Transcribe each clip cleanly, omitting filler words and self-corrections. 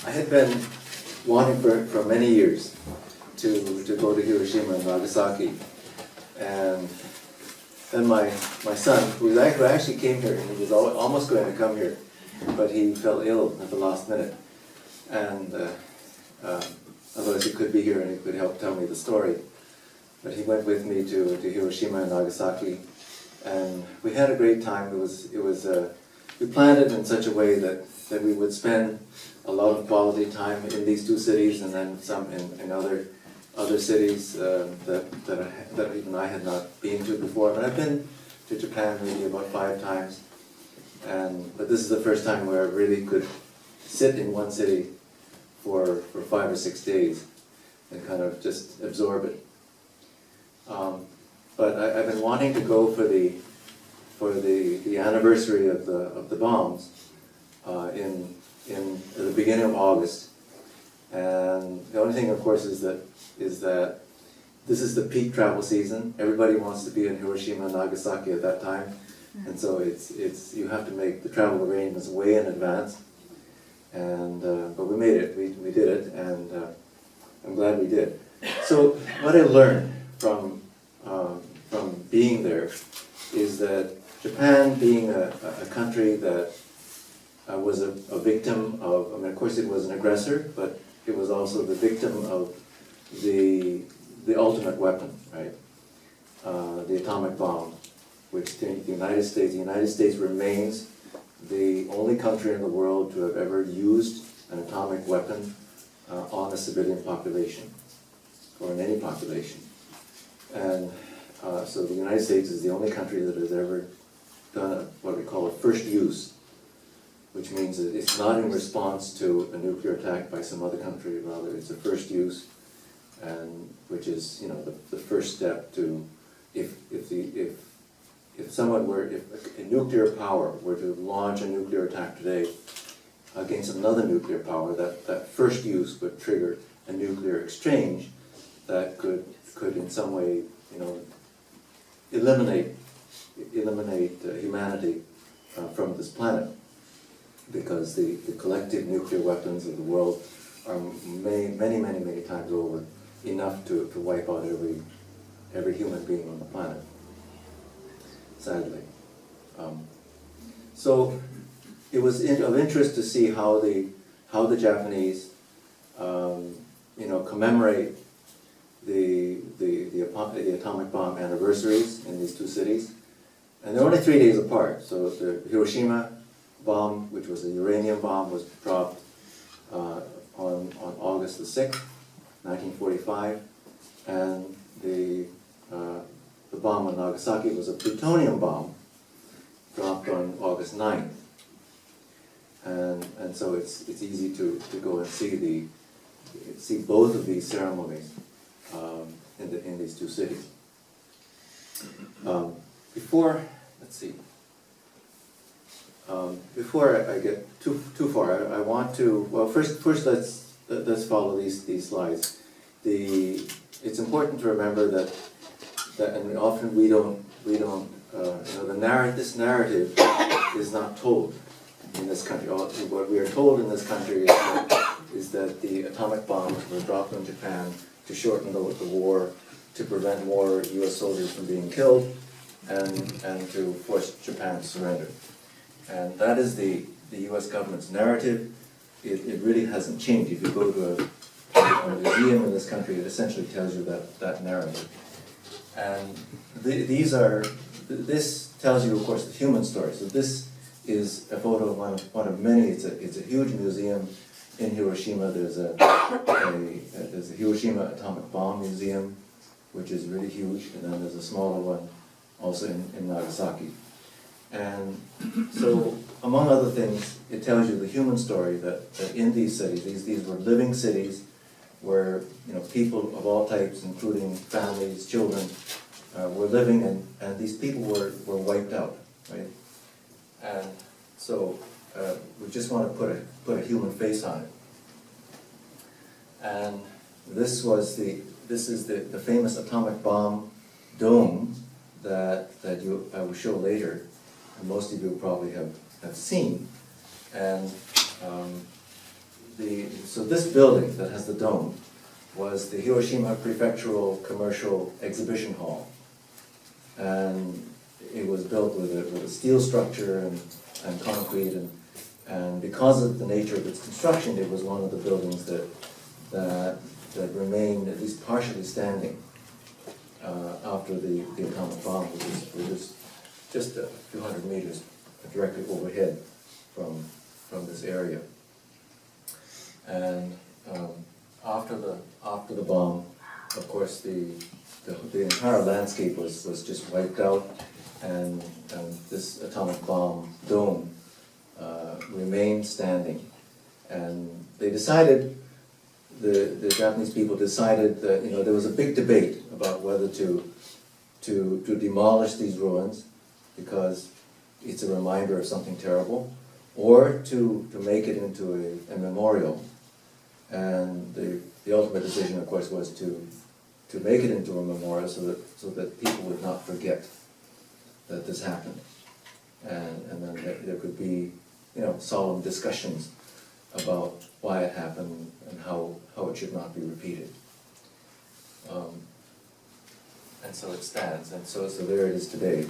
I had been wanting for many years to go to Hiroshima and Nagasaki, and then my son, who actually came here, and he was almost going to come here, but he fell ill at the last minute, and otherwise he could be here and he could help tell me the story. But he went with me to Hiroshima and Nagasaki, and we had a great time. We planned it in such a way that we would spend a lot of quality time in these two cities, and then some in other cities that even I had not been to before. But I've been to Japan maybe about 5 times, but this is the first time where I really could sit in one city for 5 or 6 days and kind of just absorb it. But I've been wanting to go for the anniversary of the bombs in the beginning of August, and the only thing, of course, is that this is the peak travel season. Everybody wants to be in Hiroshima and Nagasaki at that time, and so it's you have to make the travel arrangements way in advance. And but we made it. We did it, and I'm glad we did. So what I learned from being there is that Japan, being a country that was a victim of, I mean, of course it was an aggressor, but it was also the victim of the ultimate weapon, right? The atomic bomb, which the United States remains the only country in the world to have ever used an atomic weapon on a civilian population, or in any population. And so the United States is the only country that has ever done what we call a first use, which means that it's not in response to a nuclear attack by some other country, rather it's a first use, and which is, you know, the first step to, if a nuclear power were to launch a nuclear attack today against another nuclear power, that first use would trigger a nuclear exchange that could in some way, you know, eliminate humanity from this planet, because the collective nuclear weapons of the world are many times over enough to wipe out every human being on the planet, sadly. So it was of interest to see how the Japanese, you know, commemorate the atomic bomb anniversaries in these two cities, and they're only 3 days apart. So the Hiroshima bomb, which was a uranium bomb, was dropped on August the 6th, 1945, and the bomb on Nagasaki was a plutonium bomb dropped on August 9th. And so it's easy to go and see both of these ceremonies in these two cities. Before I get too far, I want to, well, first let's follow these slides. It's important to remember that and often we don't you know, this narrative is not told in this country. What we are told in this country is that the atomic bombs were dropped on Japan to shorten the war, to prevent more U.S. soldiers from being killed, and to force Japan to surrender. And that is the U.S. government's narrative. It really hasn't changed. If you go to a museum in this country, it essentially tells you that narrative. And this tells you, of course, the human story. So this is a photo of one of many. It's a huge museum in Hiroshima. There's a Hiroshima Atomic Bomb Museum, which is really huge, and then there's a smaller one also in Nagasaki. And so, among other things, it tells you the human story that in these cities, these were living cities where, you know, people of all types, including families, children, were living, and these people were wiped out, right? And so we just want to put a human face on it. And this is the famous atomic bomb dome that I will show later, and most of you probably have seen. And the so this building that has the dome was the Hiroshima Prefectural Commercial Exhibition Hall. And it was built with a steel structure and concrete, and because of the nature of its construction, it was one of the buildings that remained at least partially standing after the atomic bomb, which was just a few hundred meters directly overhead from this area. And after the bomb, of course, the entire landscape was just wiped out, and this atomic bomb dome remained standing. And they decided, the Japanese people decided that, there was a big debate about whether to demolish these ruins because it's a reminder of something terrible, or to make it into a memorial. And the ultimate decision, of course, was to make it into a memorial so that people would not forget that this happened. And then there could be, solemn discussions about why it happened and how it should not be repeated. And so it stands, and so there it is today,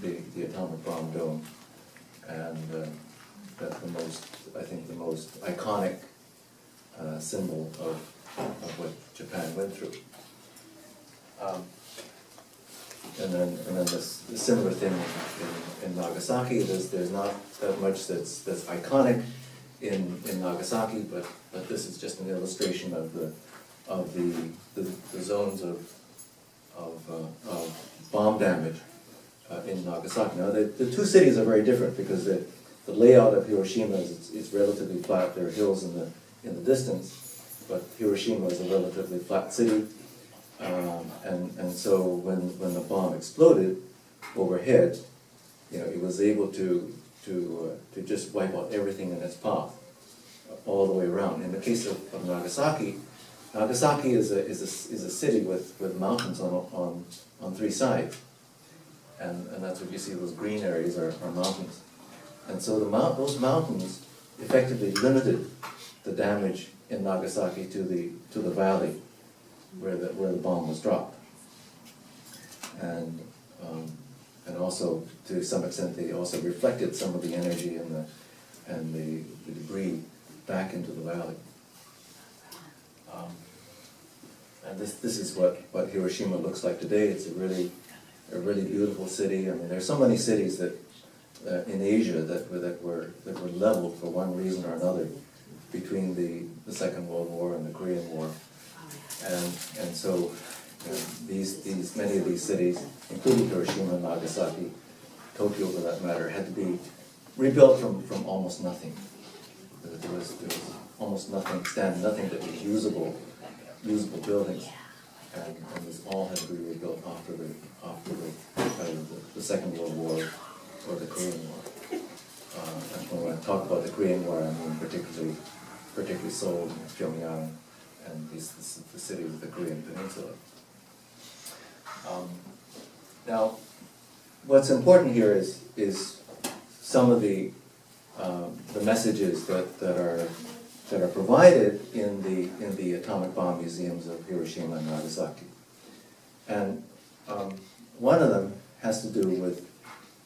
the atomic bomb dome, and that's the most iconic symbol of what Japan went through. And then the similar thing in Nagasaki. There's not that much that's iconic in Nagasaki, but this is just an illustration of the zones of bomb damage in Nagasaki. Now the two cities are very different because the layout of Hiroshima is relatively flat. There are hills in the distance, but Hiroshima is a relatively flat city. And so when the bomb exploded overhead, it was able to just wipe out everything in its path all the way around. In the case of Nagasaki, Nagasaki is a city with mountains on three sides, and that's what you see. Those green areas are mountains, and so those mountains effectively limited the damage in Nagasaki to the valley where the bomb was dropped, and also to some extent they also reflected some of the energy and the debris back into the valley. And this is what Hiroshima looks like today. It's a really beautiful city. I mean, there's so many cities that in Asia that were leveled for one reason or another between the Second World War and the Korean War. And so many of these cities, including Hiroshima and Nagasaki, Tokyo for that matter, had to be rebuilt from almost nothing. There was almost nothing nothing that was usable buildings, and this all had to be rebuilt after the Second World War or the Korean War. And when I talk about the Korean War, I mean particularly Seoul and Pyongyang and the cities of the Korean Peninsula. Now, what's important here is some of the messages that are provided in the atomic bomb museums of Hiroshima and Nagasaki, and one of them has to do with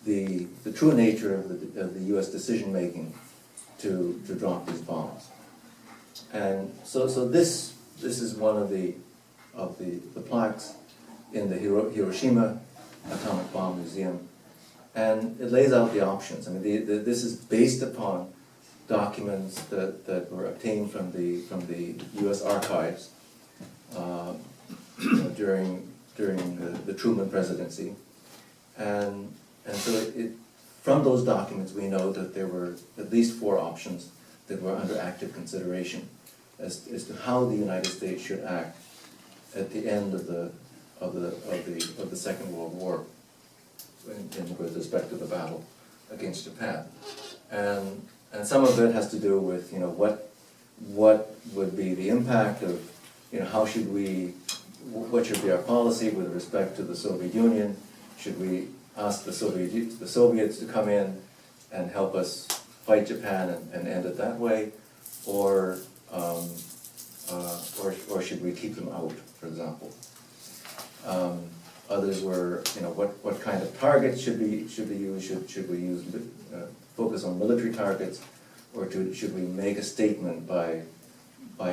the true nature of the U.S. decision making to drop these bombs. And so this is one of the plaques in the Hiroshima Atomic Bomb Museum, and it lays out the options. I mean, this is based upon documents that were obtained from the U.S. archives during the Truman presidency, and so from those documents we know that there were at least 4 options that were under active consideration as to how the United States should act at the end of the Second World War with respect to the battle against Japan, and some of it has to do with what would be the impact of what should be our policy with respect to the Soviet Union. Should we ask the Soviets to come in and help us fight Japan and end it that way, or should we keep them out, for example. Others were, what kind of targets should we use? Should we use focus on military targets, or should we make a statement by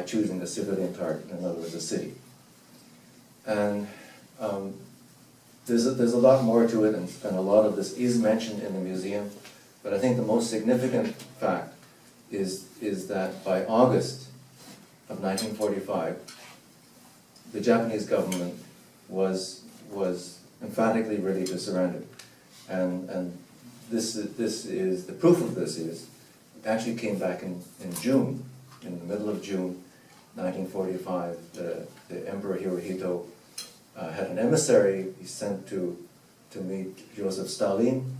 choosing a civilian target, in other words, a city? And there's a lot more to it, and a lot of this is mentioned in the museum. But I think the most significant fact is that by August of 1945, the Japanese government was emphatically ready to surrender, and this is the proof of this is it actually came back in June, in the middle of June 1945. The Emperor Hirohito had an emissary he sent to meet Joseph Stalin,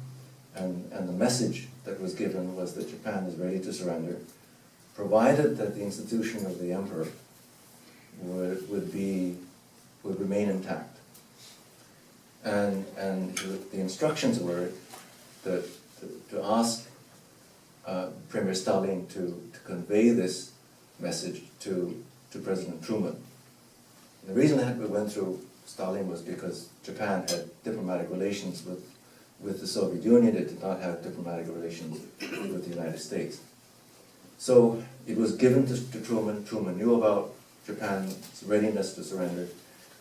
and the message that was given was that Japan is ready to surrender, provided that the institution of the emperor would remain intact. And the instructions were that to ask Premier Stalin to convey this message to President Truman. And the reason that we went through Stalin was because Japan had diplomatic relations with the Soviet Union. It did not have diplomatic relations with the United States. So it was given to Truman. Truman knew about Japan's readiness to surrender,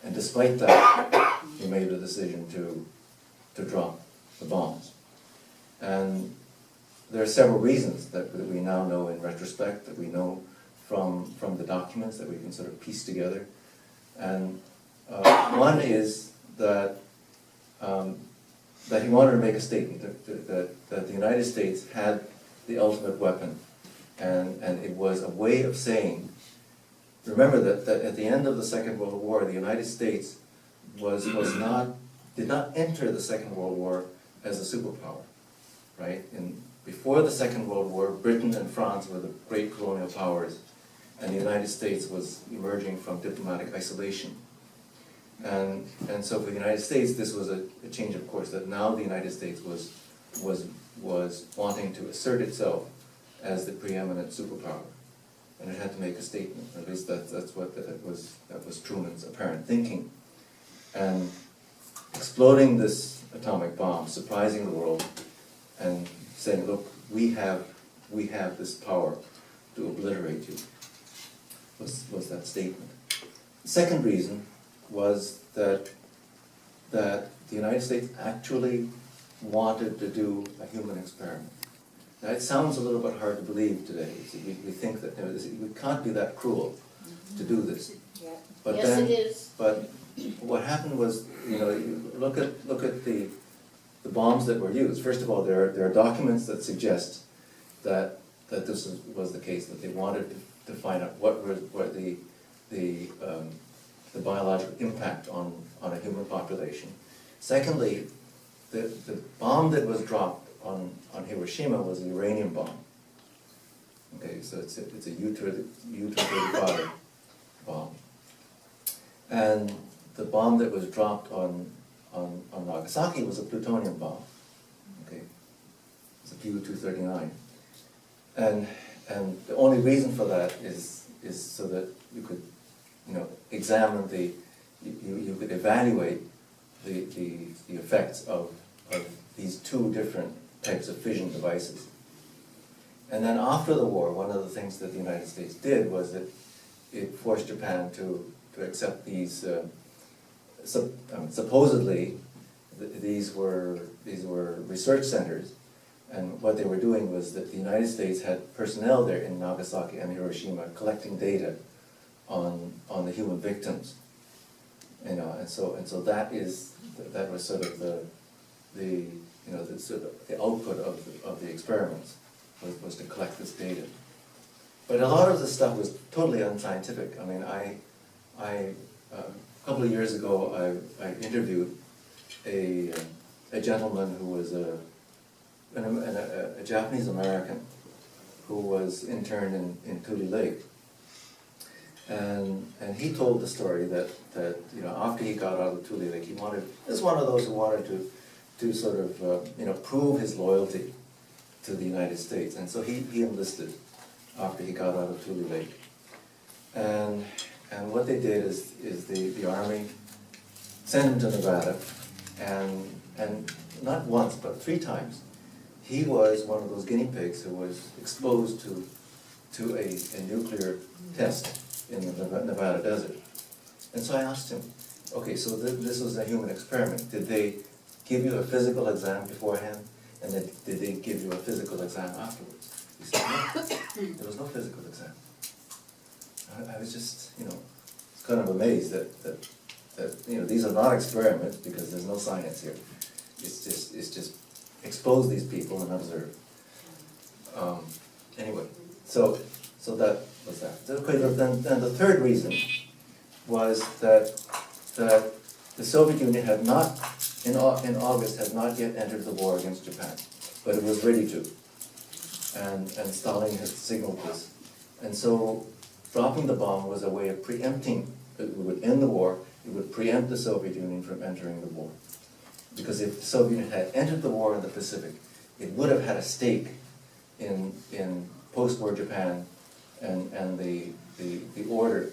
and despite that, he made the decision to drop the bombs. And there are several reasons that we now know in retrospect, that we know from the documents that we can sort of piece together. And one is that he wanted to make a statement that the United States had the ultimate weapon, and it was a way of saying, remember that at the end of the Second World War, the United States did not enter the Second World War as a superpower, right? Before the Second World War, Britain and France were the great colonial powers, and the United States was emerging from diplomatic isolation. And so for the United States, this was a change of course, that now the United States was wanting to assert itself as the preeminent superpower, and it had to make a statement. At least that was Truman's apparent thinking. And exploding this atomic bomb, surprising the world, and saying, "Look, we have this power to obliterate you," was that statement. The second reason was that the United States actually wanted to do a human experiment. Now, it sounds a little bit hard to believe today. We think that we can't be that cruel to do this. Yeah. But Yes, it is. But what happened was, you look at the bombs that were used. First of all, there are documents that suggest that this was the case, that they wanted to find out what were the biological impact on a human population. Secondly, the bomb that was dropped on Hiroshima was a uranium bomb. Okay, so it's a U-235 bomb. And the bomb that was dropped on Nagasaki was a plutonium bomb. Okay, it's a U-239. And the only reason for that is so that you could, examine you could evaluate the effects of these two different types of fission devices. And then after the war, one of the things that the United States did was that it forced Japan to accept these, supposedly these were research centers, and what they were doing was that the United States had personnel there in Nagasaki and Hiroshima collecting data on the human victims, and so that was sort of the output of the experiments was to collect this data. But a lot of this stuff was totally unscientific. I mean, a couple of years ago, I interviewed a gentleman who was a Japanese American who was interned in Tule Lake, and he told the story that after he got out of Tule Lake, he was one of those who wanted to sort of prove his loyalty to the United States, and so he enlisted after he got out of Tule Lake, and And what they did is the army sent him to Nevada, and not once, but 3 times, he was one of those guinea pigs who was exposed to a nuclear test in the Nevada desert. And so I asked him, okay, so this was a human experiment. Did they give you a physical exam beforehand, and then did they give you a physical exam afterwards? He said, no, there was no physical exam. I was just, kind of amazed that these are not experiments, because there's no science here. It's just expose these people and observe. Anyway, so that was that. Okay, then the third reason was that the Soviet Union had not, in August, had not yet entered the war against Japan, but it was ready to. And Stalin had signaled this. And so dropping the bomb was a way of preempting. It would end the war. It would preempt the Soviet Union from entering the war. Because if the Soviet Union had entered the war in the Pacific, it would have had a stake in post-war Japan and the order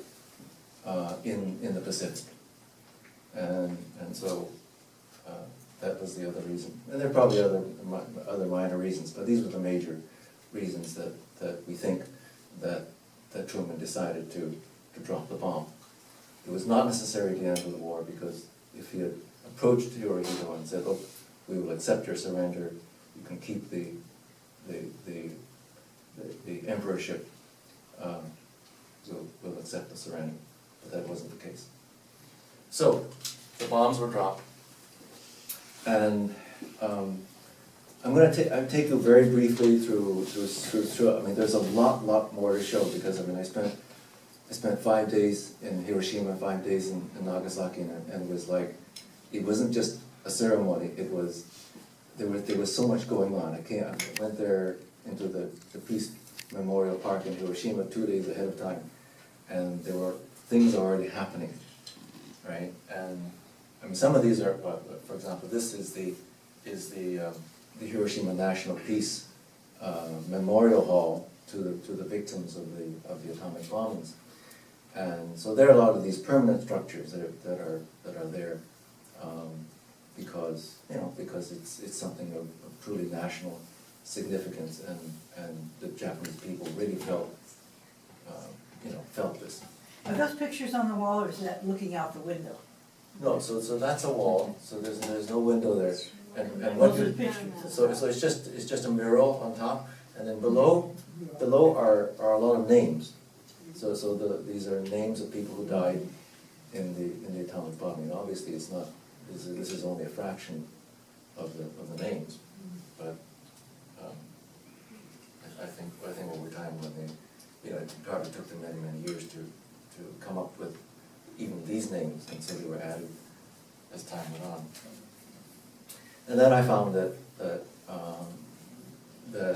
in the Pacific. And so that was the other reason. And there are probably other minor reasons, but these were the major reasons that we think that Truman decided to drop the bomb. It was not necessary to end the war, because if he had approached Hirohito and said, "Look, we will accept your surrender. You can keep the emperorship. We'll accept the surrender." But that wasn't the case. So the bombs were dropped, and I'm going to take you very briefly through. I mean, there's a lot more to show, because I spent 5 days in Hiroshima, 5 days in Nagasaki, and it was like, it wasn't just a ceremony. It was there was so much going on. I went there into the Peace Memorial Park in Hiroshima 2 days ahead of time, and there were things already happening, right? And I mean, some of these are, for example, this is the Hiroshima National Peace Memorial Hall to the victims of the atomic bombings. And so there are a lot of these permanent structures that are there, because it's something of truly national significance, and the Japanese people really felt this. Are those pictures on the wall, or is that looking out the window? No, so that's a wall. So there's no window there, and Those are the pictures. so it's just a mural on top, and then below are a lot of names. So these are names of people who died in the atomic bombing. Obviously, it's not. This is only a fraction of the names, but I think over time, when it probably took them many years to come up with even these names, and so they were added as time went on. And then I found that there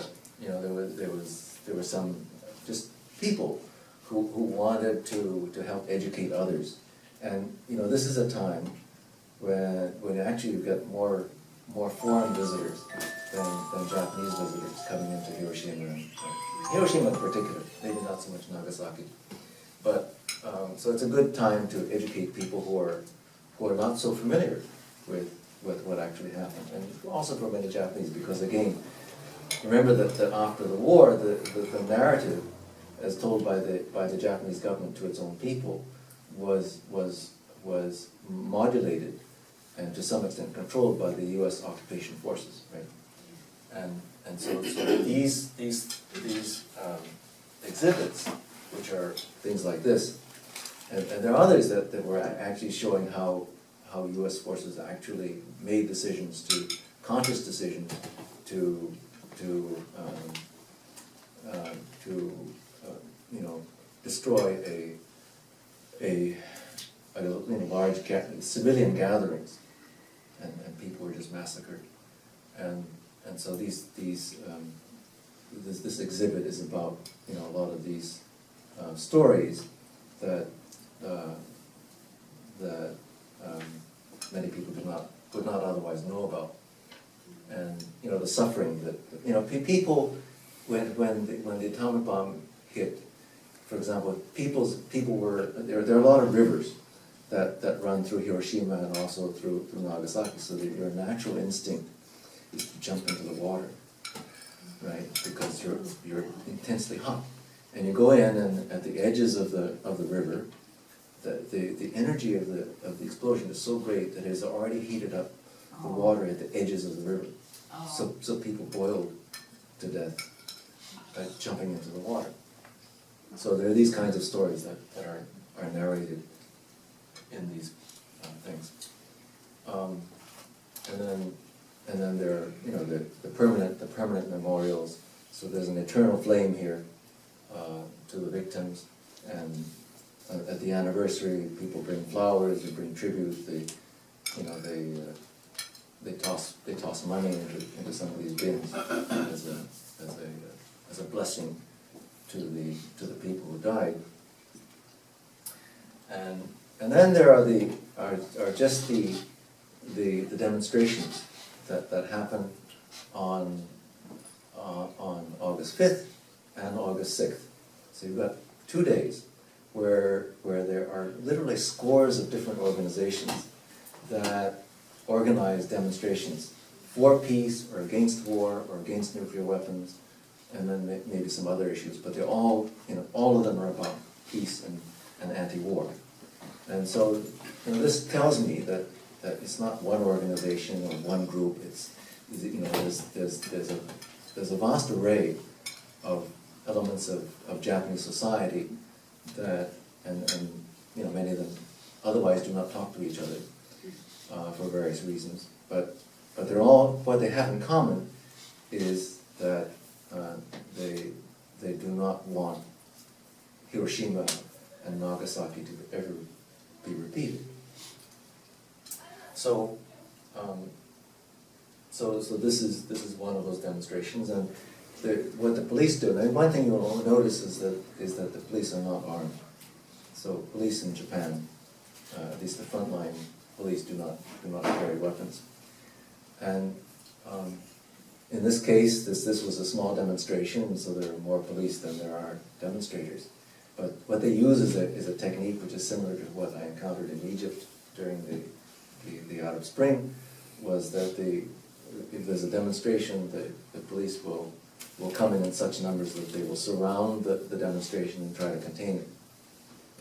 were some just people who wanted to help educate others, and this is a time when actually you get more foreign visitors than Japanese visitors coming into Hiroshima, and Hiroshima in particular, maybe not so much Nagasaki, but so it's a good time to educate people who are not so familiar with what actually happened, and also for many Japanese, because again, remember that after the war, the narrative, as told by the Japanese government to its own people, was modulated and to some extent controlled by the U.S. occupation forces, right? And so these exhibits, which are things like this, and there are others that were actually showing how U.S. forces actually made conscious decisions to destroy a large civilian gatherings, and people were just massacred, and so this exhibit is about a lot of these stories that many people would not otherwise know about, and the suffering that people when the atomic bomb hit, for example, there are a lot of rivers that run through Hiroshima and also through Nagasaki, so that your natural instinct is to jump into the water, right? Because you're intensely hot. And you go in, and at the edges of the river, the energy of the explosion is so great that it has already heated up the water at the edges of the river. So people boiled to death by jumping into the water. So there are these kinds of stories that are narrated in these things. And then there are, you know, the permanent memorials. So there's an eternal flame here to the victims, and at the anniversary, people bring flowers, they bring tribute, they toss money into some of these bins as a blessing to the people who died. And then there are just the demonstrations that happen on August 5th and August 6th. So you've got 2 days where there are literally scores of different organizations that organize demonstrations for peace or against war or against nuclear weapons, and then maybe some other issues, but they're all, you know, all of them are about peace and anti-war. And so, you know, this tells me that it's not one organization or one group. You know, there's a vast array of elements of Japanese society that, and you know, many of them otherwise do not talk to each other for various reasons. But they're all, what they have in common is that they do not want Hiroshima and Nagasaki to ever be repeated. So this is one of those demonstrations, and what the police do. And one thing you'll notice is that the police are not armed. So police in Japan, at least the frontline police, do not carry weapons. And in this case, this was a small demonstration, so there are more police than there are demonstrators. But what they use is a technique which is similar to what I encountered in Egypt during the Arab Spring, was that if there's a demonstration, the police will come in such numbers that they will surround the demonstration and try to contain it.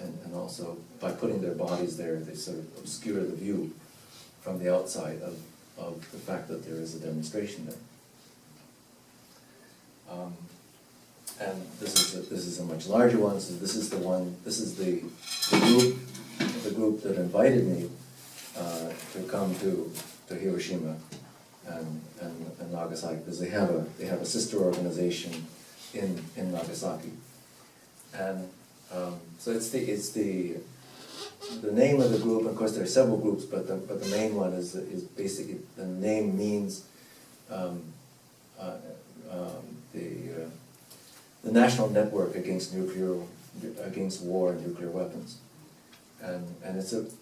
And also, by putting their bodies there, they sort of obscure the view from the outside of the fact that there is a demonstration there. And this is a much larger one. So this is the group that invited me to come to Hiroshima and Nagasaki, because they have a sister organization in Nagasaki. And so it's the name of the group. Of course, there are several groups, but the main one is basically, the name means the National Network Against War and Nuclear Weapons. And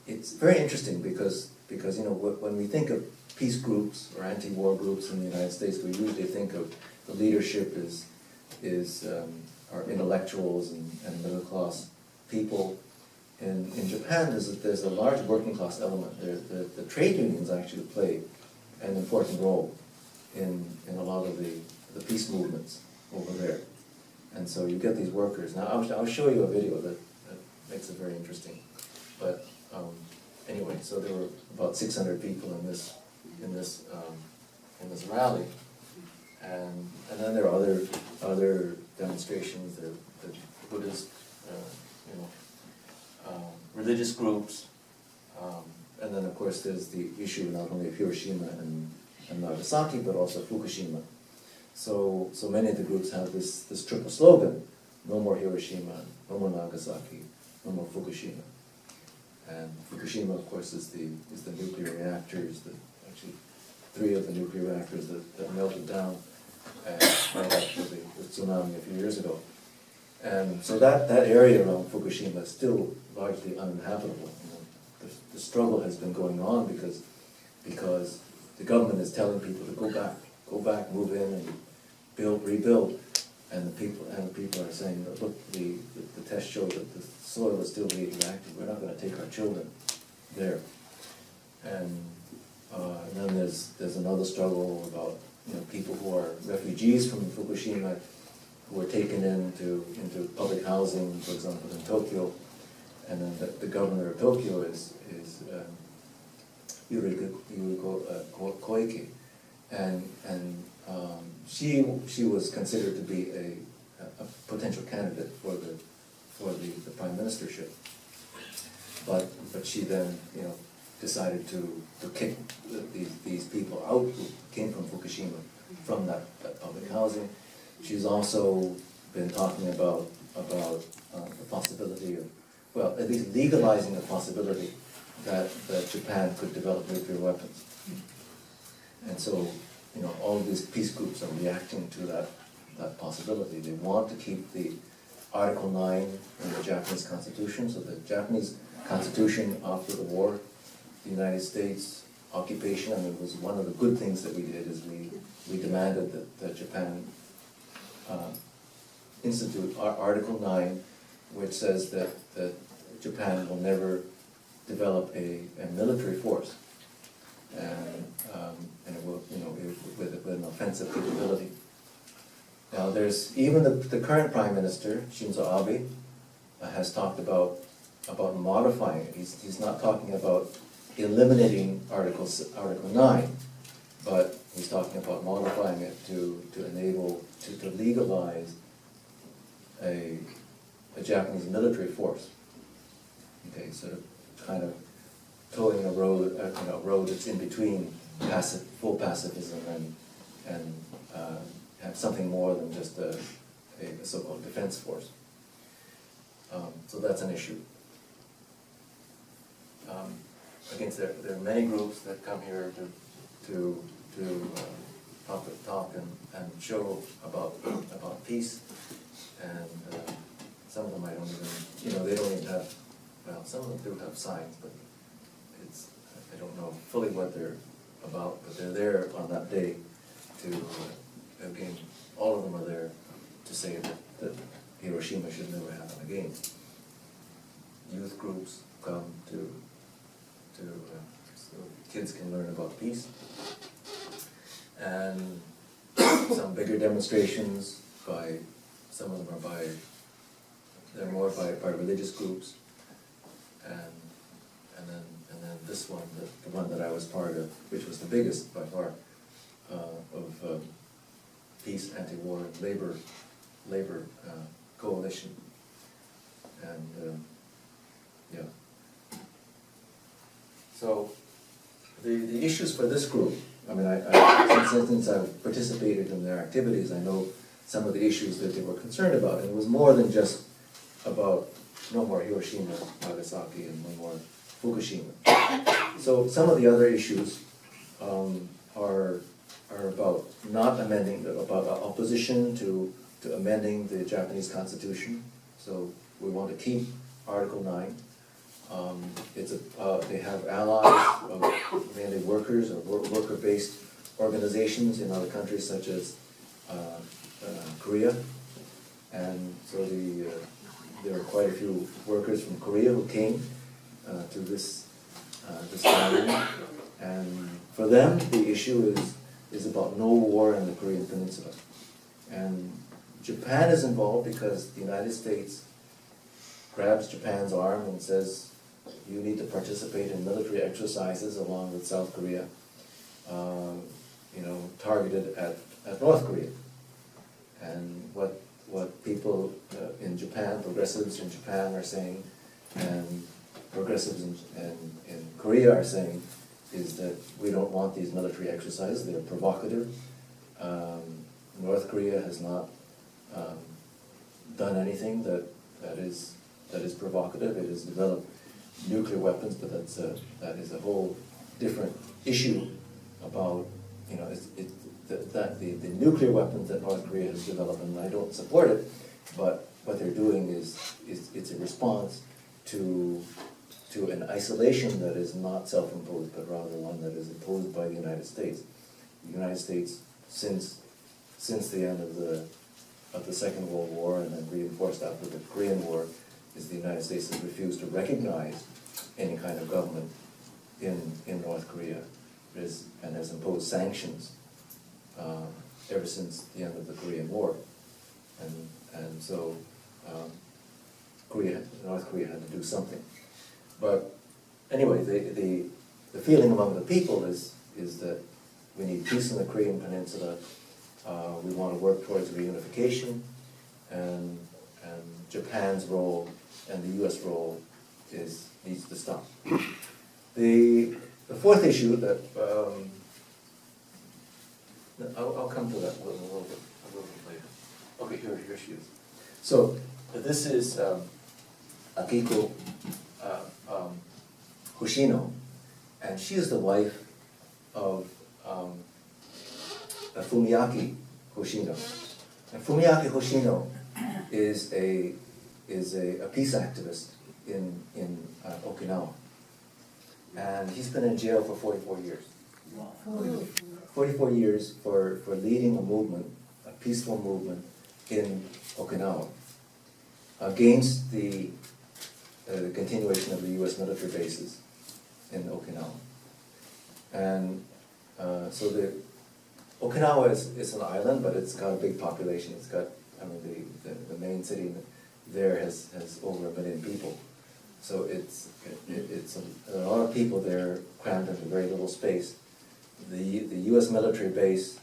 it's very interesting because you know, when we think of peace groups or anti-war groups in the United States, we usually think of the leadership are intellectuals and middle class people. In Japan, there's a large working class element. The trade unions actually play an important role in a lot of the peace movements over there. And so you get these workers. Now I'll show you a video that makes it very interesting. But anyway, so there were about 600 people in this rally, and then there are other demonstrations. The Buddhist, religious groups, and then of course there's the issue not only of Hiroshima and Nagasaki, but also Fukushima. So many of the groups have this triple slogan: no more Hiroshima, no more Nagasaki, no more Fukushima. And Fukushima, of course, is the nuclear reactors, actually 3 of the nuclear reactors that melted down right after the tsunami a few years ago. And so that area around Fukushima is still largely uninhabitable. You know, the struggle has been going on because the government is telling people to go back, move in and rebuild. And the people are saying, look, the test showed that the soil is still radioactive. We're not going to take our children there. And then there's another struggle about people who are refugees from Fukushima who were taken into public housing, for example, in Tokyo. And then the governor of Tokyo is Yuriko Koike, and she was considered to be a potential candidate for the prime ministership, but she then decided to kick these people out who came from Fukushima from that public housing. She's also been talking about the possibility of, well, at least legalizing the possibility that Japan could develop nuclear weapons. And so, all of these peace groups are reacting to that possibility. They want to keep the Article 9 in the Japanese Constitution. So the Japanese Constitution after the war, the United States occupation, it was one of the good things that we did is we demanded that Japan institute Article 9, which says that Japan will never develop a military force, and it will, with an offensive capability. Now, there's even the current Prime Minister Shinzo Abe has talked about modifying it. He's not talking about eliminating Article 9, but he's talking about modifying it to enable to legalize a Japanese military force. Okay, sort of kind of towing a road, road that's in between full pacifism and have something more than just a so-called defense force. So that's an issue. Again, there are many groups that come here to talk and show about peace, and some of them I don't even, they don't even have, well, some of them do have signs, but I don't know fully what they're about, but they're there on that day to, again, all of them are there to say that Hiroshima should never happen again. Youth groups come so kids can learn about peace, and some bigger demonstrations some of them are they're more by religious groups, and then this one, the one that I was part of, which was the biggest by far, of peace, anti-war, and labor coalition, and yeah. So the issues for this group, I mean, since I've participated in their activities, I know some of the issues that they were concerned about, and it was more than just about no more Hiroshima, Nagasaki, and no more Fukushima. So some of the other issues are about not amending, about opposition to amending the Japanese Constitution. So we want to keep Article 9. They have allies, mainly workers or worker-based organizations in other countries such as Korea, and so there are quite a few workers from Korea who came to this gathering, and for them the issue is about no war in the Korean Peninsula, and Japan is involved because the United States grabs Japan's arm and says, you need to participate in military exercises along with South Korea, targeted at North Korea. And what people in Japan, progressives in Japan are saying, and progressives in Korea are saying, is that we don't want these military exercises. They're provocative. North Korea has not done anything that is provocative. It has developed nuclear weapons, but that is a whole different issue about the nuclear weapons that North Korea has developed, and I don't support it, but what they're doing is it's a response to an isolation that is not self-imposed, but rather one that is imposed by the United States. The United States, since the end of of the Second World War and then reinforced after the Korean War is the United States has refused to recognize any kind of government in North Korea and has imposed sanctions ever since the end of the Korean War. And so North Korea had to do something. But anyway, the feeling among the people is that we need peace in the Korean Peninsula. We want to work towards reunification, and Japan's role and the U.S. role needs to stop. The fourth issue that I'll come to that a little bit later. Okay, here she is. So this is Akiko Hoshino, and she is the wife of Fumiaki Hoshino. And Fumiaki Hoshino is a peace activist in Okinawa, and he's been in jail for 44 years. 44 years for leading a movement, a peaceful movement in Okinawa against the continuation of the U.S. military bases in Okinawa. And so Okinawa is an island, but it's got a big population. It's got, I mean, the main city there has over 1 million people. So it's a lot of people there crammed into very little space. The U.S. military base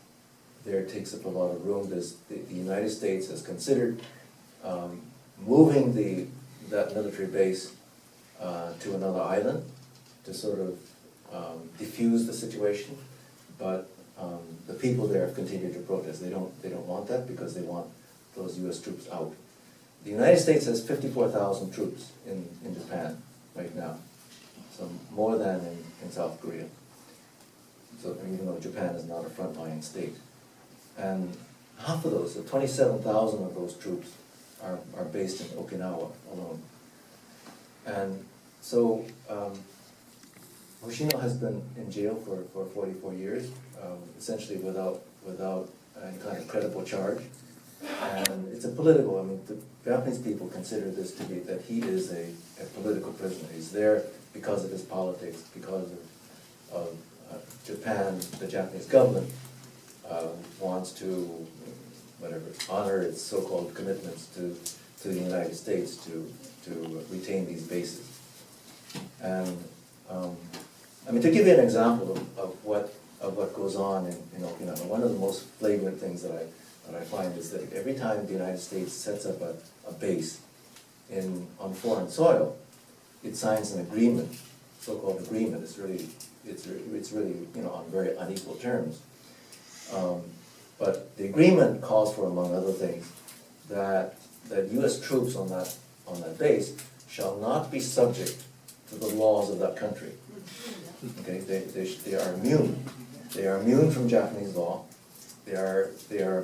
there takes up a lot of room. The United States has considered moving that military base to another island to sort of diffuse the situation, but the people there have continued to protest. They don't want that because they want those U.S. troops out. The United States has 54,000 troops in Japan right now, so more than in South Korea. So even though Japan is not a frontline state, and half of those, so 27,000 of those troops are based in Okinawa alone. And so Hoshino has been in jail for 44 years, essentially without any kind of credible charge. And it's a political, I mean, the Japanese people consider this to be that he is a political prisoner. He's there because of his politics, because of Japan, the Japanese government wants to, honor its so-called commitments to the United States to retain these bases. And I mean, to give you an example of what goes on in Okinawa, one of the most flagrant things that I find is that every time the United States sets up a base on foreign soil, it signs an agreement, so-called agreement. It's really on very unequal terms. But the agreement calls for, among other things, that U.S. troops on that base shall not be subject to the laws of that country. Okay, they are immune. They are immune from Japanese law. They are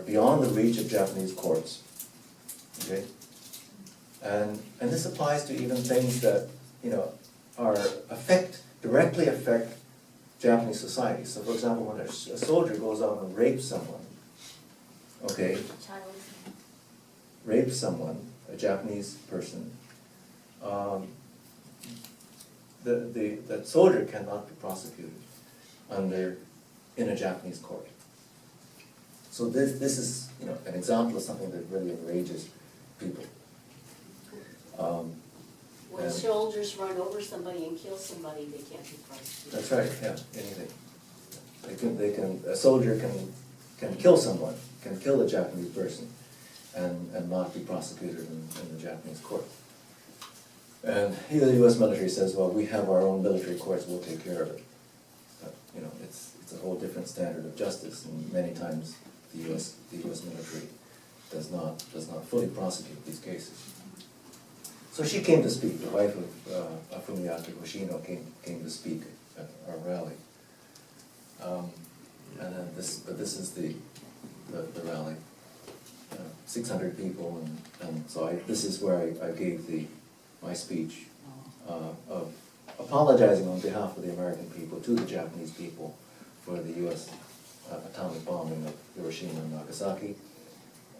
beyond the reach of Japanese courts. Okay, and this applies to even things that directly affect Japanese society. So, for example, when a soldier goes out and rapes someone, rapes someone, a Japanese person, that soldier cannot be prosecuted in a Japanese court. So this is an example of something that really enrages people. When soldiers run over somebody and kill somebody, they can't be prosecuted. That's right. Yeah, anything. A soldier can kill someone, can kill a Japanese person, and not be prosecuted in the Japanese court. And here the U.S. military says, well, we have our own military courts, we'll take care of it. But, it's a whole different standard of justice, and many times the U.S. military does not fully prosecute these cases. So she came to speak, the wife of Fumiaki Hoshino came to speak at our rally. And then this is the rally, 600 people, and so this is where I gave my speech of apologizing on behalf of the American people to the Japanese people for the U.S. Atomic bombing of Hiroshima and Nagasaki,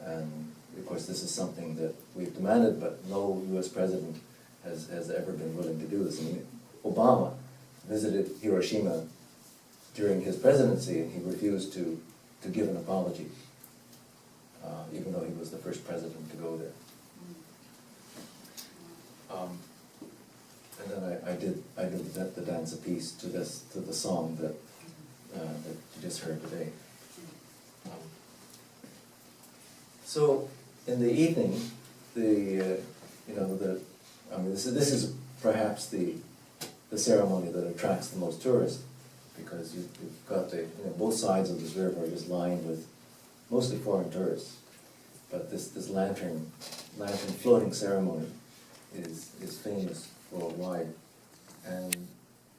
and of course, this is something that we've demanded, but no US president has ever been willing to do this. I mean, Obama visited Hiroshima during his presidency, and he refused to give an apology, even though he was the first president to go there. And then I did the dance a piece to the song that you just heard today. So in the evening, this is perhaps the ceremony that attracts the most tourists, because you've got both sides of this river are just lined with mostly foreign tourists. But this lantern floating ceremony is famous worldwide, and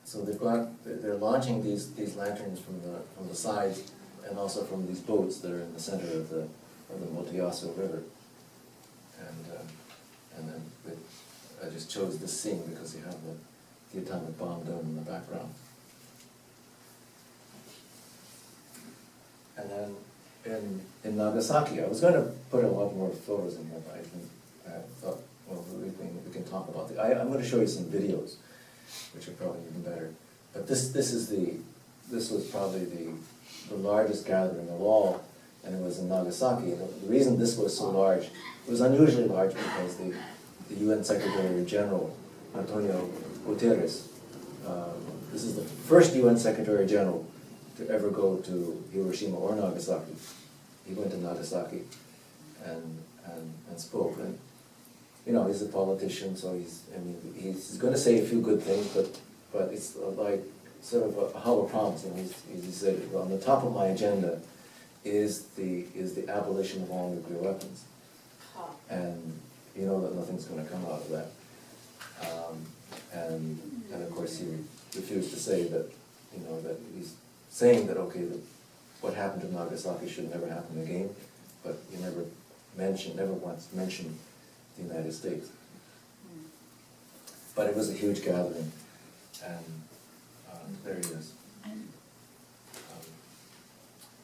so they're launching these lanterns from the sides, and also from these boats that are in the center of the Motiyasu River, and then I just chose this scene because you have the atomic bomb down in the background. And then in Nagasaki, I was going to put a lot more photos in here, but I thought, well, we can talk about it. I'm going to show you some videos, which are probably even better. But this was probably the largest gathering of all, and it was in Nagasaki. And the reason this was so large, it was unusually large because the UN Secretary General, Antonio Guterres, this is the first UN Secretary General to ever go to Hiroshima or Nagasaki. He went to Nagasaki and spoke. And he's a politician, so he's going to say a few good things, but it's like sort of a hollow promise. He said, well, on the top of my agenda is the abolition of all nuclear weapons, and you know that nothing's going to come out of that. And of course he refused to say that that he's saying that what happened to Nagasaki should never happen again, but he never once mentioned the United States. But it was a huge gathering, and there he is.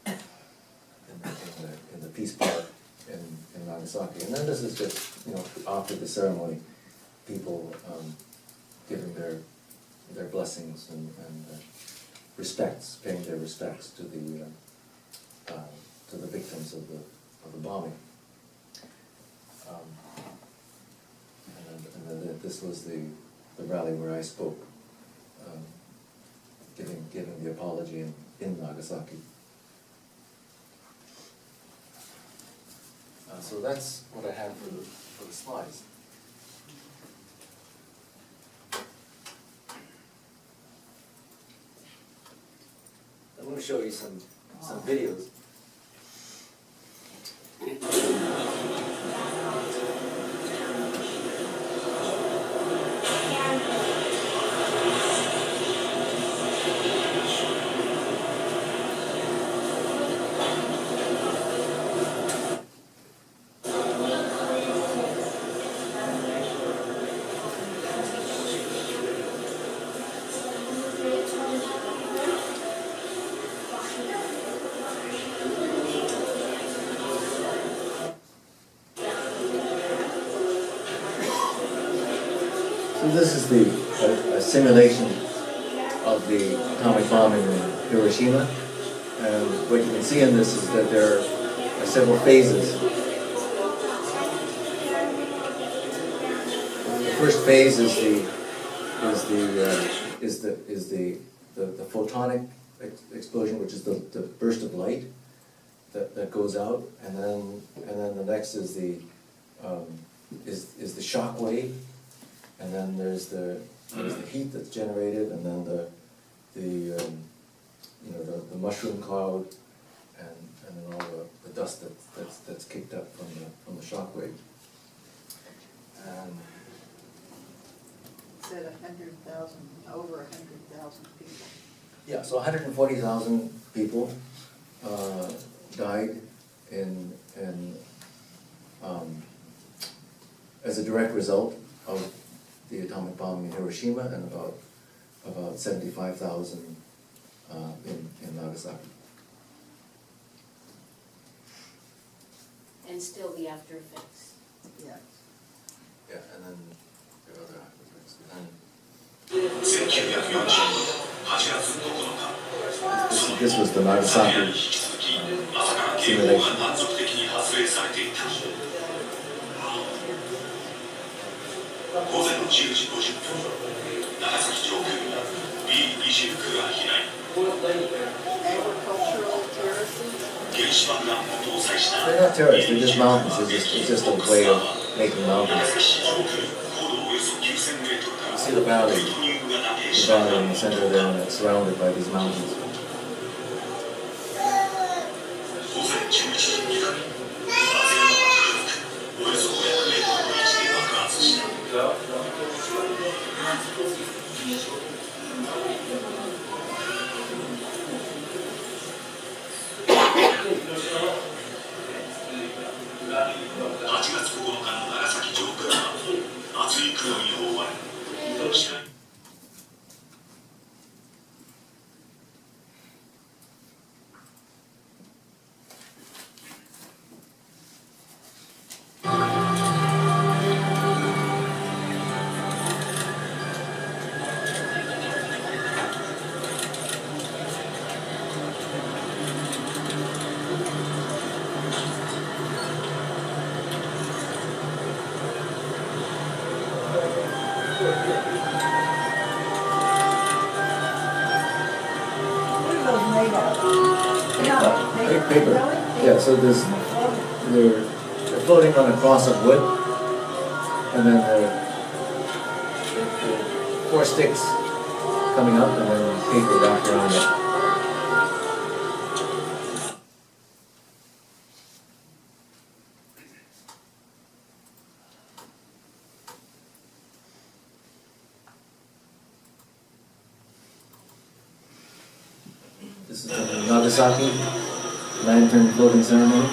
In the Peace Park in Nagasaki. And then this is just, after the ceremony, people giving their blessings and respects, paying their respects to the victims of the bombing. And then this was the rally where I spoke, giving the apology in Nagasaki. So that's what I have for the slides. I'm going to show you some videos. So this is a simulation of the atomic bombing in Hiroshima, and what you can see in this is that there are several phases. The first phase is the photonic explosion, which is the burst of light that goes out, and then the next is the shock wave. And then there's the heat that's generated, and then the mushroom cloud, and then all the dust that's kicked up from the shock wave. And it said 100,000, over 100,000 people. yeah, so 140,000 people died as a direct result of the atomic bombing in Hiroshima, and about 75,000 in Nagasaki. and still the after effects. Yes. Yeah, and then there are other aftereffects. This was the Nagasaki simulation. 午前10時50分、長崎上空 B29 が飛来。 Agricultural terraces. 原子爆弾を搭載した They're not terrorists, they're just mountains. It's just a way of making 長 mountains. 崎市上空高度およそ9000メートルから You see the valley, プルトニウム型原 the 子爆 valley 弾 in the center there, and it's surrounded by these mountains. 午前11時2分、松山町上空およそ500メートルの位置で爆発した。 8月9日の長崎上空は厚い雲に覆われ、視界 What are those made of? No, they- Paper. really? Yeah, so they're floating on a cross of wood, and then there are 4 sticks coming up, and then paper wrapped around it. This is the Nagasaki lantern floating ceremony.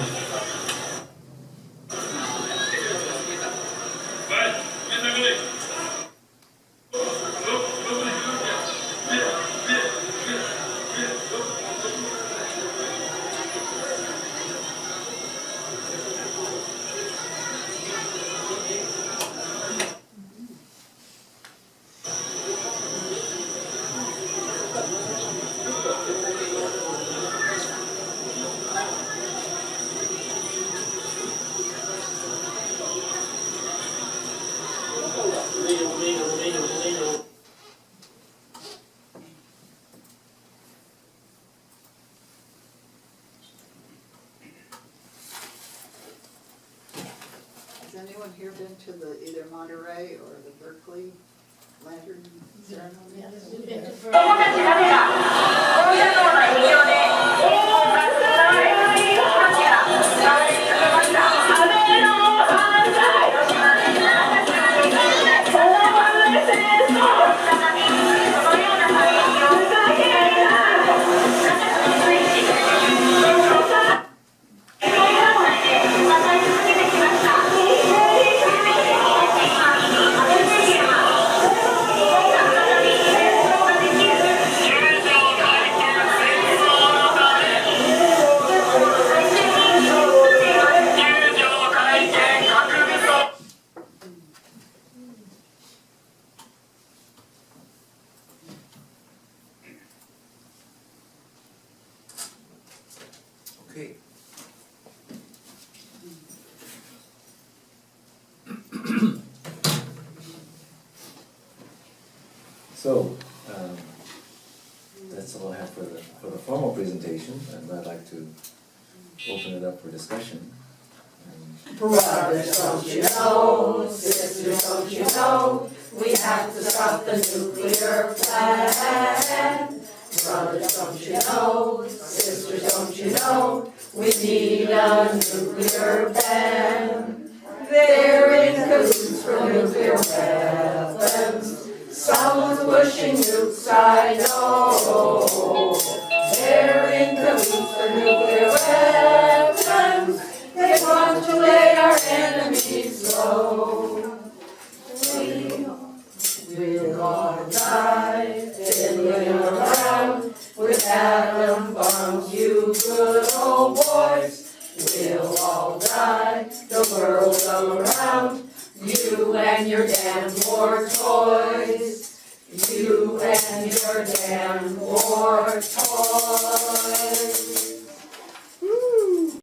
Has anyone here been to the either Monterey or the Berkeley lantern ceremony? We've been to Berkeley. Okay. So, that's all I have for the formal presentation, and I'd like to open it up for discussion. Brothers, don't you know, sisters, don't you know, we have to stop the nuclear plan. Brothers, don't you know, sisters, don't you know, we need a nuclear ban. They're in cahoots for nuclear weapons. Someone's pushing nukes, I know. They're in cahoots for nuclear weapons. They want to lay our enemies low. We'll all die, fiddling around with atom bombs, you good old boys. We'll all die. world around. You and your damn war toys. You and your damn war toys.